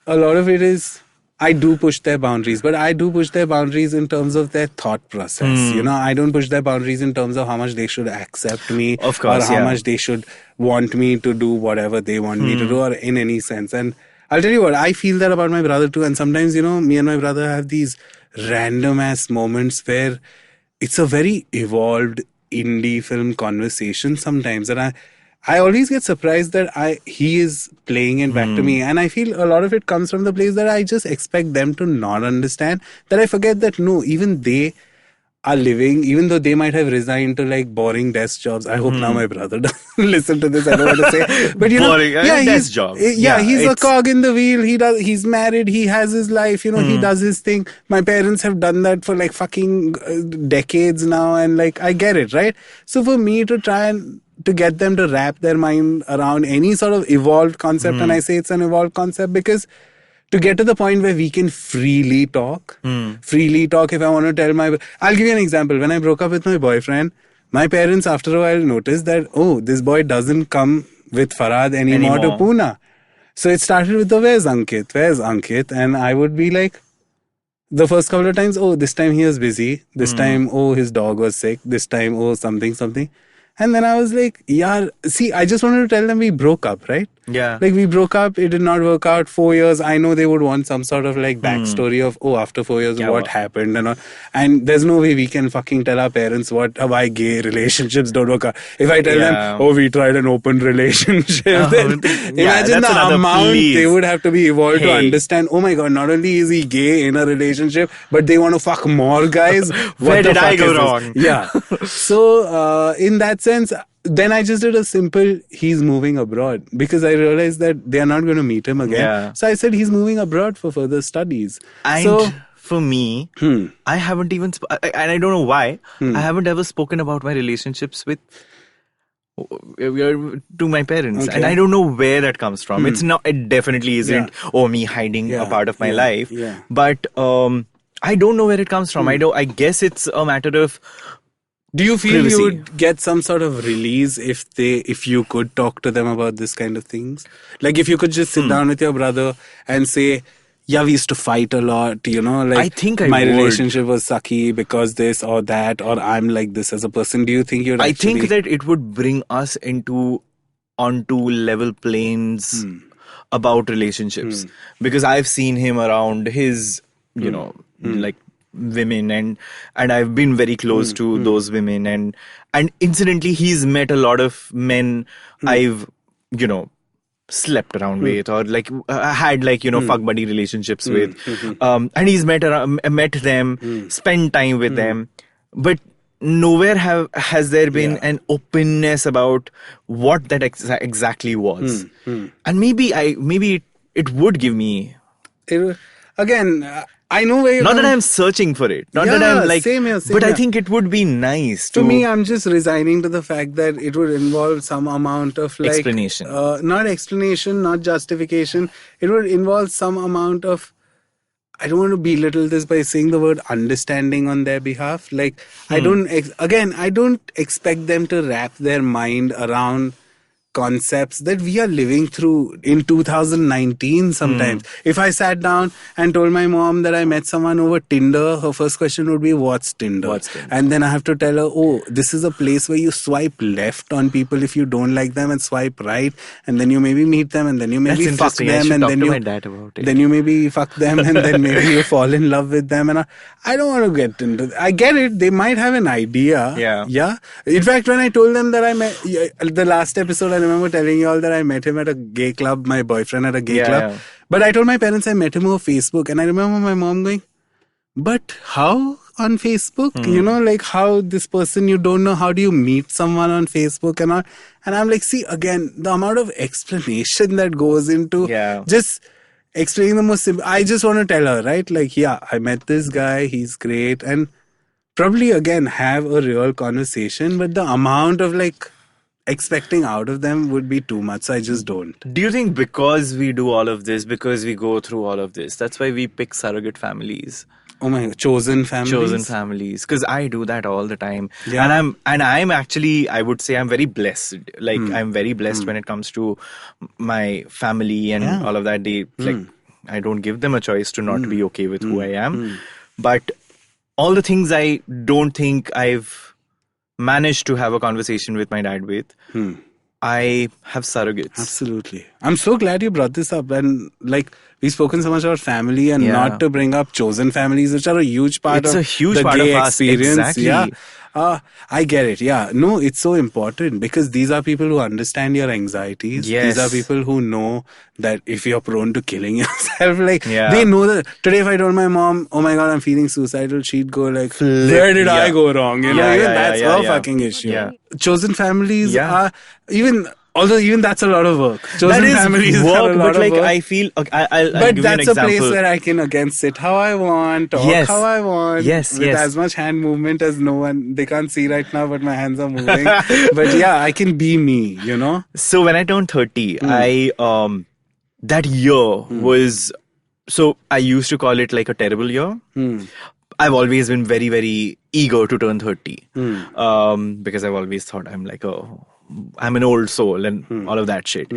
a lot of it is, I do push their boundaries. But I do push their boundaries in terms of their thought process. I don't push their boundaries in terms of how much they should accept me. Of course, or how much they should want me to do whatever they want me to do, or in any sense. And I'll tell you what, I feel that about my brother too. And sometimes, me and my brother have these random ass moments where it's a very evolved indie film conversation sometimes. And I always get surprised that he is playing it back to me. And I feel a lot of it comes from the place that I just expect them to not understand. That I forget that no, even they are living, even though they might have resigned to like boring desk jobs. I hope now my brother doesn't listen to this. I don't want to say, but boring, desk job. He's a cog in the wheel. He's married. He has his life. He does his thing. My parents have done that for like fucking decades now, and like I get it, right? So for me to try and to get them to wrap their mind around any sort of evolved concept, and I say it's an evolved concept because to get to the point where we can freely talk, if I want to tell I'll give you an example. When I broke up with my boyfriend, my parents after a while noticed that, this boy doesn't come with Farhad anymore to Pune. So it started with where's Ankit? And I would be like, the first couple of times, this time he was busy. This time, his dog was sick. This time, something. And then I was like, I just wanted to tell them we broke up, right? Yeah. Like we broke up, it did not work out. 4 years, I know they would want some sort of like backstory of, after 4 years, what happened and all. And there's no way we can fucking tell our parents why gay relationships don't work out. If I tell them, we tried an open relationship, then imagine the amount they would have to be evolved to understand, oh my God, not only is he gay in a relationship, but they want to fuck more guys. Where did I go wrong? Yeah. So, in that sense, then I just did a simple, he's moving abroad, because I realized that they are not going to meet him again. Yeah. So I said he's moving abroad for further studies. And for me, I haven't even, and I don't know why, I haven't ever spoken about my relationships to my parents. And I don't know where that comes from. It definitely isn't, me hiding a part of my life. Yeah. But I don't know where it comes from. I guess it's a matter of, do you feel privacy. You would get some sort of release if you could talk to them about this kind of things? Like if you could just sit down with your brother and say, we used to fight a lot, like I think my relationship was sucky because this or that, or I'm like this as a person. Do you think you'd I think that it would bring us onto level planes about relationships, because I've seen him around his, like women, and I've been very close to those women, and incidentally he's met a lot of men I've slept around with, or like had like fuck buddy relationships with, and he's met them, spent time with them, but nowhere has there been an openness about what that exactly was. And maybe it would give me again, I know where you're not that I'm searching for it. Not that I'm like, same here, but I think it would be nice to me. I'm just resigning to the fact that it would involve some amount of like explanation. Not explanation, not justification. It would involve some amount of. I don't want to belittle this by saying the word understanding on their behalf. Like I don't expect them to wrap their mind around concepts that we are living through in 2019 sometimes. If I sat down and told my mom that I met someone over Tinder, her first question would be, what's Tinder? And then I have to tell her, this is a place where you swipe left on people if you don't like them, and swipe right, and then you maybe meet them, and then you maybe fuck them, and then you maybe fuck them, and then maybe you fall in love with them. And I don't want to get into that. I get it, they might have an idea. Yeah. In fact, when I told them that I met the last episode, I remember telling you all that I met him at a gay club, my boyfriend at a gay club. But I told my parents I met him over Facebook, and I remember my mom going, but how on Facebook? Like how this person you don't know, how do you meet someone on Facebook and all? And I'm like, see, again, the amount of explanation that goes into just explaining the most simple. I just want to tell her, right? Like, I met this guy, he's great, and probably again have a real conversation, but the amount of like expecting out of them would be too much. So I just don't. Do you think because we do all of this, because we go through all of this, that's why we pick surrogate families? Oh my God, chosen families. Because I do that all the time. And I'm actually, I would say I'm very blessed. Like I'm very blessed when it comes to my family and all of that. They like, I don't give them a choice to not be okay with who I am. But all the things I don't think I've managed to have a conversation with my dad with, I have surrogates. Absolutely. I'm so glad you brought this up. And like, we've spoken so much about family and not to bring up chosen families, which are a huge part of the gay experience. Exactly. Yeah. I get it. Yeah. No, it's so important because these are people who understand your anxieties. Yes. These are people who know that if you're prone to killing yourself, like they know that today if I told my mom, oh my God, I'm feeling suicidal, she'd go like, where did I go wrong? You know, even that's her fucking issue. Yeah. Chosen families are although even that's a lot of work. Chosen families work, are a lot but like of work. I feel, I'll But give that's you an a place example. where I can again sit how I want, talk how I want, with as much hand movement as no one. They can't see right now, but my hands are moving. But yeah, I can be me, you know. So when I turned 30, I that year was, so I used to call it like a terrible year. I've always been very, very eager to turn 30 because I've always thought I'm an old soul and all of that shit.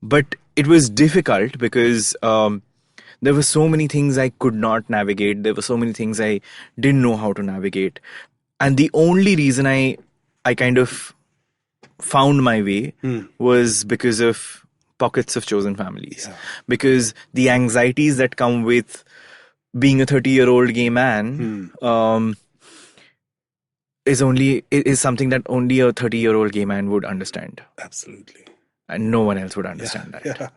But it was difficult because there were so many things I could not navigate. There were so many things I didn't know how to navigate. And the only reason I kind of found my way was because of pockets of chosen families. Because the anxieties that come with being a 30-year-old gay man is something that only a 30-year-old gay man would understand. Absolutely. And no one else would understand that. Yeah.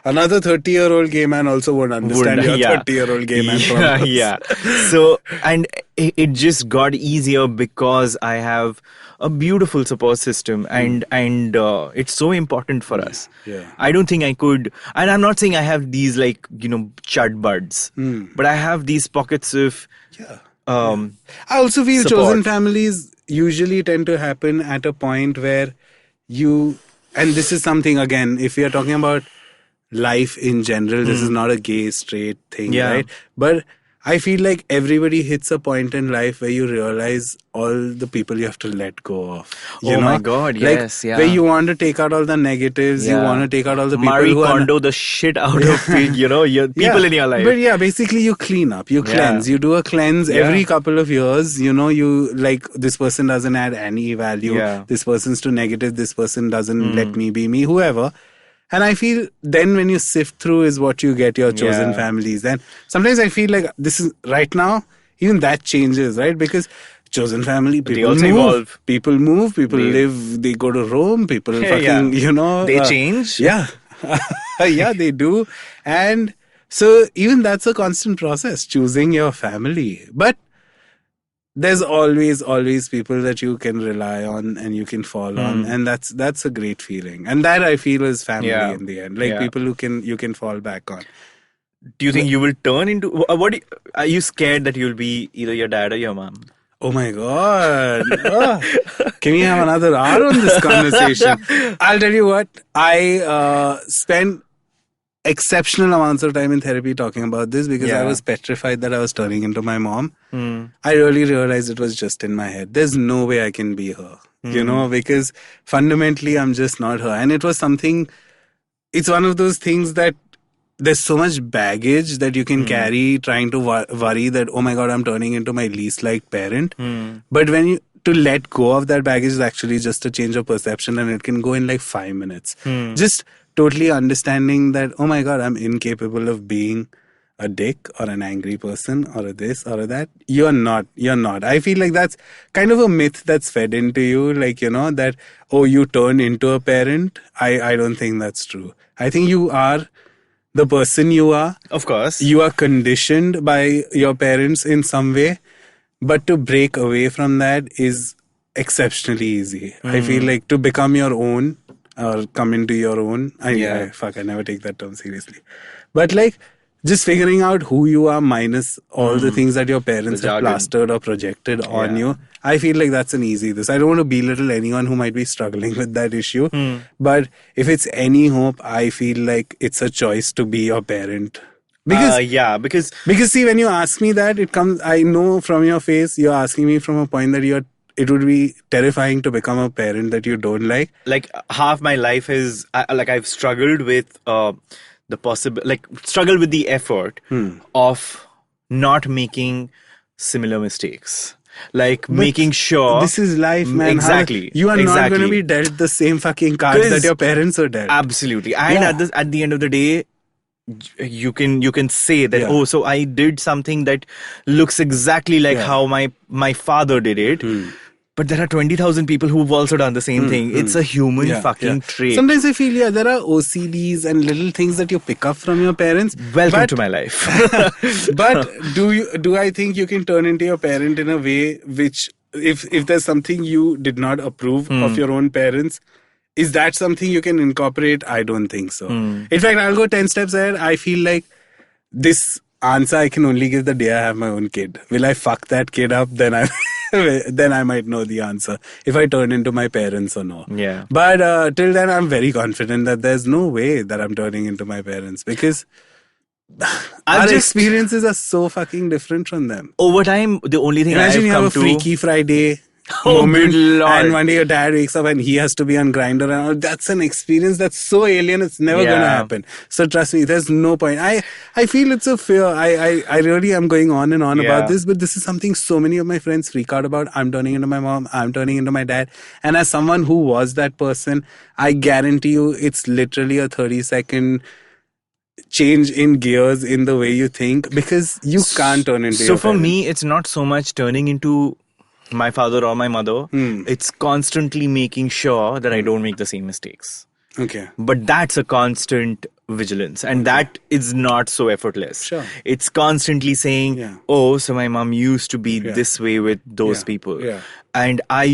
Another 30-year-old gay man also won't understand your 30-year-old gay man problems. So, and it just got easier because I have a beautiful support system and it's so important for us. I don't think I could, and I'm not saying I have these like, chud buds, but I have these pockets of I also feel support. Chosen families usually tend to happen at a point where and this is something, again, if we are talking about life in general, this is not a gay, straight thing, right? But I feel like everybody hits a point in life where you realize all the people you have to let go of. My God, yes. Where you want to take out all the negatives, you want to take out all the people Marie who Kondo the shit out of your people in your life. But yeah, basically you clean up, you cleanse, you do a cleanse every couple of years. You like, this person doesn't add any value, this person's too negative, this person doesn't let me be me, whoever. And I feel then when you sift through is what you get your chosen families. And sometimes I feel like this is right now, even that changes, right? Because chosen family, people move, evolve. People move, people live, they go to Rome, people fucking, They change. Yeah. Yeah, they do. And so even that's a constant process, choosing your family. But there's always people that you can rely on and you can fall on, and that's a great feeling. And that I feel is family in the end, like people who you can fall back on. Do you think you will turn into are you scared that you'll be either your dad or your mom? Oh my God. Can we have another hour on this conversation? I'll tell you what, I spent exceptional amounts of time in therapy talking about this because I was petrified that I was turning into my mom. I really realized it was just in my head. There's no way I can be her, because fundamentally I'm just not her. And it was it's one of those things that there's so much baggage that you can carry trying to worry that, oh my God, I'm turning into my least liked parent. But to let go of that baggage is actually just a change of perception, and it can go in like 5 minutes. Just totally understanding that, oh my God, I'm incapable of being a dick or an angry person or a this or a that. You're not. I feel like that's kind of a myth that's fed into you, like, that, oh, you turn into a parent. I don't think that's true. I think you are the person you are. Of course. You are conditioned by your parents in some way, but to break away from that is exceptionally easy. I feel like to become your own or come into your own. I never take that term seriously. But like, just figuring out who you are minus all the things that your parents have plastered or projected on you. I feel like that's an easy this. I don't want to belittle anyone who might be struggling with that issue. But if it's any hope, I feel like it's a choice to be your parent. Because see, when you ask me that, I know from your face, you're asking me from a point that it would be terrifying to become a parent that you don't like. Like half my life is I've struggled with struggled with the effort of not making similar mistakes. Like making sure this is life, man. Exactly. You are not going to be dealt the same fucking cards that your parents were dealt. Absolutely. And at the end of the day, you can say that, so I did something that looks exactly like how my father did it. But there are 20,000 people who've also done the same thing. It's a human fucking trait. Sometimes I feel, there are OCDs and little things that you pick up from your parents. Welcome to my life. But do I think you can turn into your parent in a way which, if there's something you did not approve of your own parents, is that something you can incorporate? I don't think so. In fact, I'll go 10 steps ahead. I feel like this answer I can only give the day I have my own kid. Will I fuck that kid up? Then I might know the answer if I turn into my parents or no. Yeah. But till then, I'm very confident that there's no way that I'm turning into my parents, because our experiences are so fucking different from them. Over time, the only thing Imagine I've you come have a Freaky Friday moment, and one day your dad wakes up and he has to be on Grindr, and that's an experience that's so alien, it's never gonna happen. So trust me, there's no point. I feel it's a fear. I really am going on and on about this, but this is something so many of my friends freak out about. I'm turning into my mom, I'm turning into my dad, and as someone who was that person, I guarantee you it's literally a 30-second change in gears in the way you think, because you can't turn into your for me, it's not so much turning into my father or my mother. It's constantly making sure that I don't make the same mistakes. Okay. But that's a constant vigilance, and that is not so effortless. Sure. It's constantly saying, oh, so my mom used to be this way with those people. Yeah. And it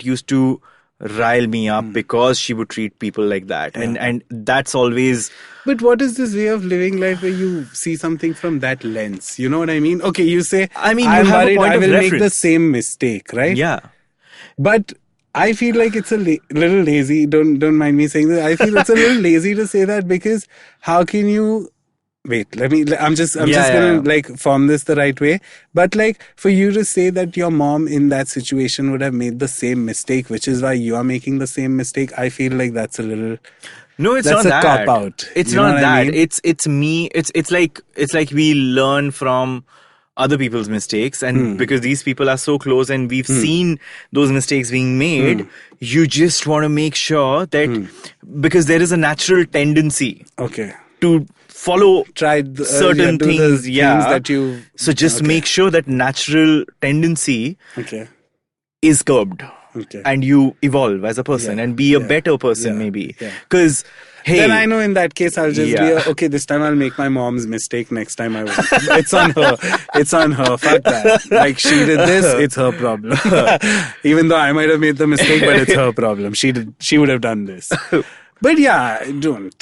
used to rile me up because she would treat people like that. And that's always... But what is this way of living life where you see something from that lens? You know what I mean? Okay, you say, I'm worried I will make the same mistake, right? Yeah. But I feel like it's a little lazy. Don't mind me saying that. I feel it's a little lazy to say that, because how can you... Wait, I'm just gonna like form this the right way. But like, for you to say that your mom in that situation would have made the same mistake, which is why you are making the same mistake, I feel like that's a little... No, it's that's not that. That's a cop-out. It's not that. I mean? It's me. It's like we learn from other people's mistakes, and because these people are so close and we've seen those mistakes being made, you just want to make sure that because there is a natural tendency to follow certain things. Things that you... So just make sure that natural tendency is curbed. And you evolve as a person and be a better person, maybe. Because, hey... Then I know in that case I'll just be okay, this time I'll make my mom's mistake, next time I won't. It's on her. It's on her. Fuck that. Like, she did this, it's her problem. Even though I might have made the mistake, but it's her problem. She would have done this. But yeah, don't.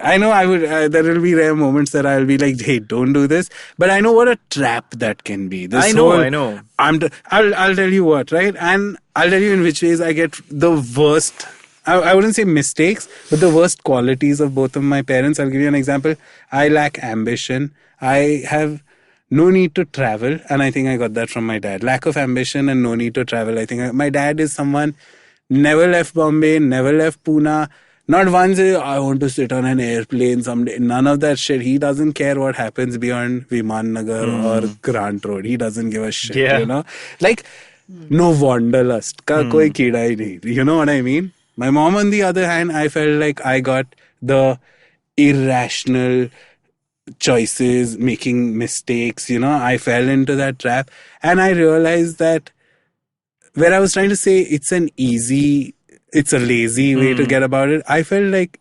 I know I would. There will be rare moments that I'll be like, "Hey, don't do this." But I know what a trap that can be. I know. I'll tell you what, right? And I'll tell you in which ways I get the worst. I wouldn't say mistakes, but the worst qualities of both of my parents. I'll give you an example. I lack ambition. I have no need to travel, and I think I got that from my dad. Lack of ambition and no need to travel. I think my dad is someone never left Bombay, never left Pune. Not once, I want to sit on an airplane someday. None of that shit. He doesn't care what happens beyond Viman Nagar or Grant Road. He doesn't give a shit, you know? Like, no wanderlust. Ka koi keeda hi nahi. You know what I mean? My mom, on the other hand, I felt like I got the irrational choices, making mistakes, you know? I fell into that trap. And I realized that where I was trying to say it's a lazy way to get about it. I felt like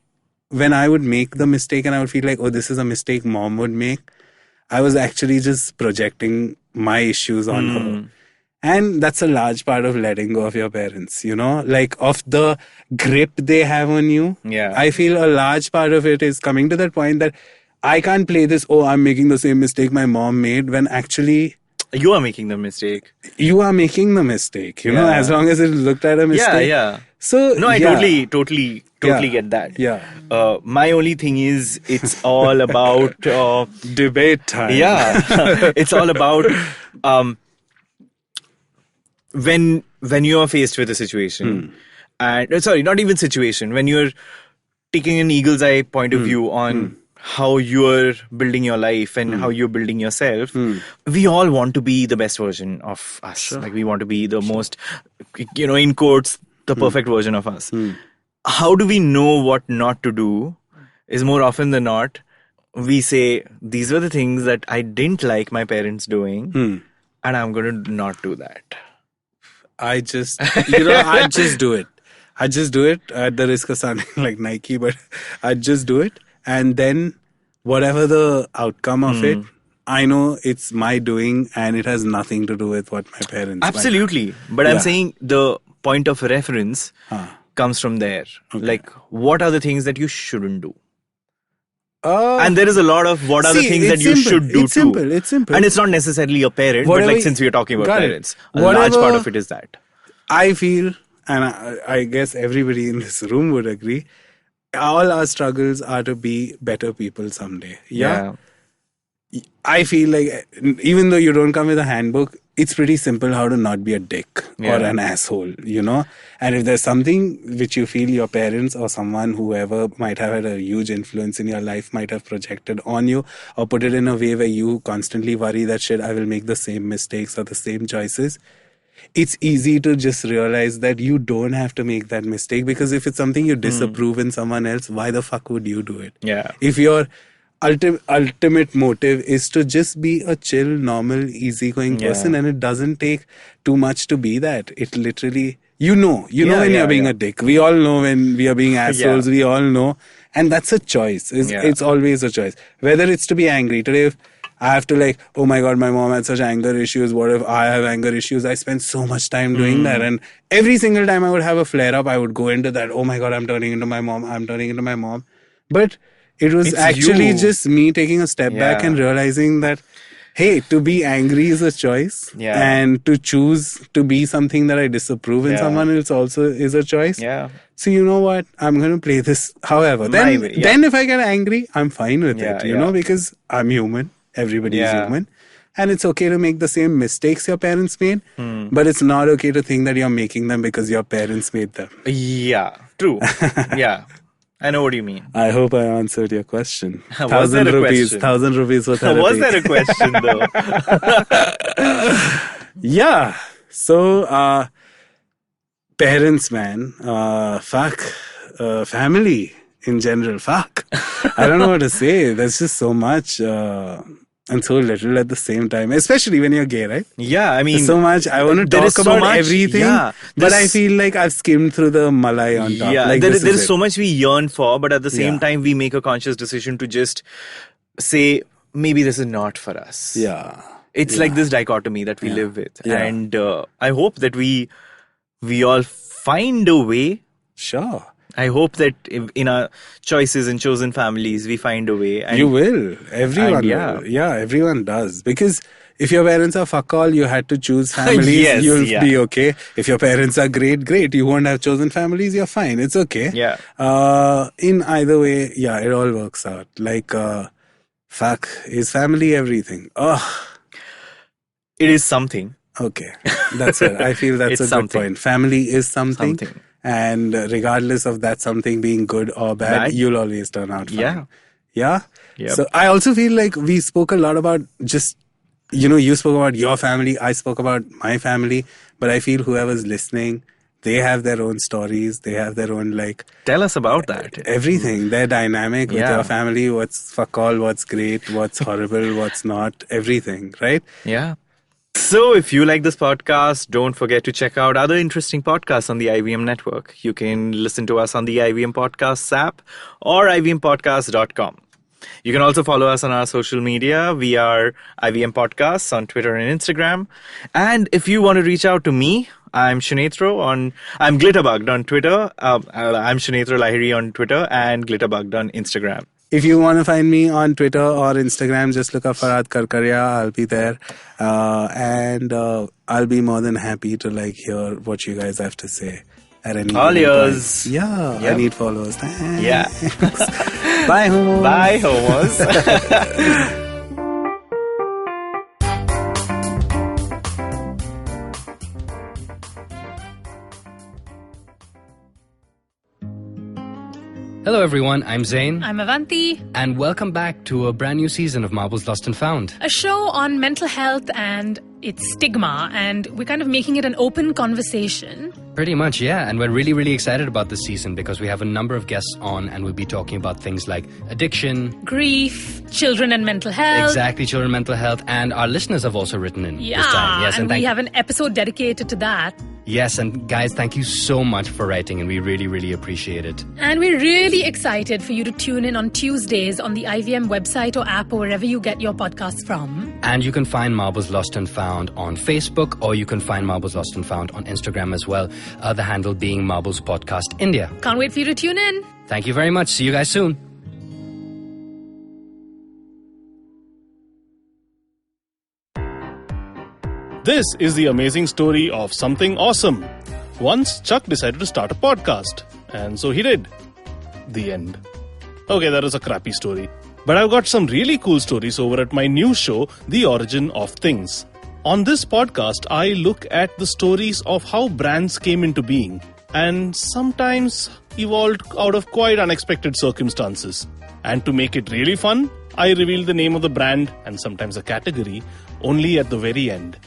when I would make the mistake and I would feel like, oh, this is a mistake mom would make, I was actually just projecting my issues on her. And that's a large part of letting go of your parents, you know, like of the grip they have on you. Yeah. I feel a large part of it is coming to that point that I can't play this, oh, I'm making the same mistake my mom made, when actually... You are making the mistake. You are making the mistake, you know, as long as it looked at a mistake. Yeah. So, no, I totally get that. Yeah. My only thing is, it's all about... debate time. Yeah. It's all about... when you are faced with a situation, and sorry, not even situation, when you're taking an eagle's eye point of view on how you're building your life and how you're building yourself, we all want to be the best version of us. Sure. Like we want to be the most, in quotes, the perfect version of us. How do we know what not to do? Is more often than not, we say, these were the things that I didn't like my parents doing, and I'm going to not do that. I just, I just do it. I just do it at the risk of sounding like Nike, but I just do it. And then whatever the outcome of it, I know it's my doing and it has nothing to do with what my parents Absolutely. like. But I'm saying the point of reference comes from there. Okay. Like, what are the things that you shouldn't do? And there is a lot of what are the things that you should do it's too. It's simple. And it's not necessarily a parent, but like since we are talking about parents, a large part of it is that. I feel, and I guess everybody in this room would agree, all our struggles are to be better people someday. Yeah. I feel like even though you don't come with a handbook, it's pretty simple how to not be a dick or an asshole, And if there's something which you feel your parents or someone, whoever might have had a huge influence in your life might have projected on you or put it in a way where you constantly worry that shit, I will make the same mistakes or the same choices. It's easy to just realize that you don't have to make that mistake, because if it's something you disapprove in someone else, why the fuck would you do it? Yeah. If your ultimate motive is to just be a chill, normal, easygoing person, and it doesn't take too much to be that. It literally, when you're being a dick. We all know when we are being assholes. We all know. And that's a choice. It's always a choice. Whether it's to be angry. Today, if I have to oh my God, my mom had such anger issues. What if I have anger issues? I spend so much time doing that. And every single time I would have a flare up, I would go into that. Oh my God, I'm turning into my mom. But it was actually just me taking a step back and realizing that, hey, to be angry is a choice. Yeah. And to choose to be something that I disapprove in someone else also is a choice. Yeah. So you know what? I'm going to play this however. Then if I get angry, I'm fine with it, because I'm human. Everybody is human. And it's okay to make the same mistakes your parents made. But it's not okay to think that you're making them because your parents made them. Yeah, true. Yeah. I know what you mean. I hope I answered your question. Was there a question? 1,000 rupees for therapy. Was there a question though? Yeah. So, parents, man. Fuck. Family in general. Fuck. I don't know what to say. There's just so much and so little at the same time. Especially when you're gay, right? Yeah, I mean... There's so much. I want to talk about everything. Yeah, but I feel like I've skimmed through the malai on top. Yeah, there is so much we yearn for, but at the same time, we make a conscious decision to just say, maybe this is not for us. Yeah. It's like this dichotomy that we live with. Yeah. And I hope that we all find a way. Sure. I hope that in our choices and chosen families, we find a way. And, you will. Everyone will. Yeah, everyone does. Because if your parents are fuck all, you had to choose families, you'll be okay. If your parents are great. You won't have chosen families, you're fine. It's okay. Yeah. In either way, it all works out. Like, fuck, is family everything? Oh. It is something. Okay. That's it. I feel that's a good point. Family is something. And regardless of that something being good or bad, you'll always turn out fine. Yeah. Yeah? Yep. So I also feel like we spoke a lot about just, you spoke about your family, I spoke about my family, but I feel whoever's listening, they have their own stories, they have their own Tell us about that. Everything, their dynamic with your family, what's fuck all, what's great, what's horrible, what's not, everything, right? Yeah. So if you like this podcast, don't forget to check out other interesting podcasts on the IVM network. You can listen to us on the IVM Podcasts app or ivmpodcast.com. You can also follow us on our social media. We are IVM Podcasts on Twitter and Instagram. And if you want to reach out to me, I'm I'm Glitterbugged on Twitter. I'm Shanetro Lahiri on Twitter and Glitterbugged on Instagram. If you want to find me on Twitter or Instagram, just look up Farhad Karkaria. I'll be there. And I'll be more than happy to hear what you guys have to say at any All yours. Point. Yeah, yep. I need followers. Thanks. Yeah. Bye, homos. Bye, homos. Hello everyone, I'm Zain. I'm Avanti. And welcome back to a brand new season of Marbles Lost and Found. A show on mental health and its stigma, and we're kind of making it an open conversation. Pretty much, yeah. And we're really, really excited about this season because we have a number of guests on and we'll be talking about things like addiction, grief, children and mental health. Exactly, children and mental health. And our listeners have also written in this time. Yes, and we have an episode dedicated to that. Yes, and guys, thank you so much for writing, and we really, really appreciate it. And we're really excited for you to tune in on Tuesdays on the IVM website or app or wherever you get your podcasts from. And you can find Marbles Lost and Found on Facebook, or you can find Marbles Lost and Found on Instagram as well, the handle being Marbles Podcast India. Can't wait for you to tune in. Thank you very much. See you guys soon. This is the amazing story of something awesome. Once, Chuck decided to start a podcast. And so he did. The end. Okay, that was a crappy story. But I've got some really cool stories over at my new show, The Origin of Things. On this podcast, I look at the stories of how brands came into being and sometimes evolved out of quite unexpected circumstances. And to make it really fun, I reveal the name of the brand and sometimes a category only at the very end.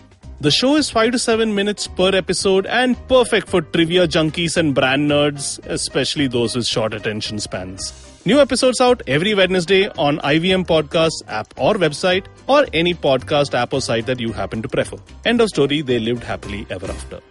The show is 5 to 7 minutes per episode and perfect for trivia junkies and brand nerds, especially those with short attention spans. New episodes out every Wednesday on IVM Podcasts app or website, or any podcast app or site that you happen to prefer. End of story. They lived happily ever after.